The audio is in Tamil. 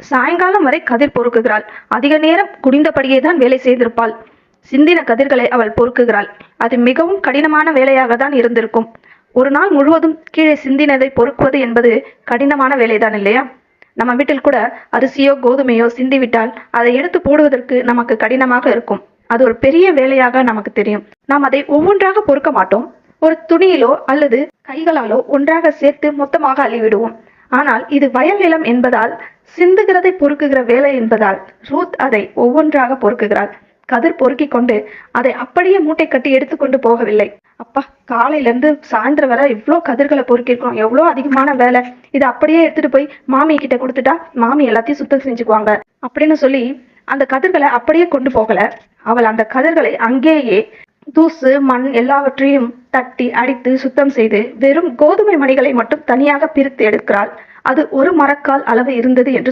சாயங்காலம் வரை கதிர் பொறுக்குகிறாள். அதிக நேரம் குனிந்தபடியே தான் வேலை செய்திருப்பாள். சிந்தின கதிர்களை அவள் பொறுக்குகிறாள். அது மிகவும் கடினமான வேலையாக தான் இருந்திருக்கும். ஒரு நாள் முழுவதும் கீழே சிந்தினதை பொறுக்குவது என்பது கடினமான வேலைதான் இல்லையா? நம்ம வீட்டில் கூட அரிசியோ கோதுமையோ சிந்திவிட்டால் அதை எடுத்து போடுவதற்கு நமக்கு கடினமாக இருக்கும். அது ஒரு பெரிய வேலையாக நமக்கு தெரியும். நாம் அதை ஒவ்வொன்றாக பொறுக்க மாட்டோம். ஒரு துணியிலோ அல்லது கைகளாலோ ஒன்றாக சேர்த்து மொத்தமாக அள்ளிவிடுவோம். ஆனால் இது வயல் நிலம் என்பதால், சிந்துகிறதை பொறுக்குகிற வேலை என்பதால் ரூத் அதை ஒவ்வொன்றாக பொறுக்குகிறாள். கதிர் பொறுக்கி கொண்டு அதை அப்படியே மூட்டை கட்டி எடுத்துக்கொண்டு போகவில்லை. அப்பா, காலையில இருந்து சாயந்தரம் வரை இவ்வளோ கதிர்களை பொறுக்கிருக்கோம், எவ்வளோ அதிகமான வேலை, இதை அப்படியே எடுத்துட்டு போய் மாமி கிட்ட கொடுத்துட்டா மாமி எல்லாத்தையும் சுத்தம் செஞ்சுக்குவாங்க அப்படின்னு சொல்லி அந்த கதிர்களை அப்படியே கொண்டு போகல. அவள் அந்த கதிர்களை அங்கேயே தூசு மண் எல்லாவற்றையும் தட்டி அடித்து சுத்தம் செய்து வெறும் கோதுமை மணிகளை மட்டும் தனியாக பிரித்து எடுக்கிறாள். அது ஒரு மரக்கால் அளவு இருந்தது என்று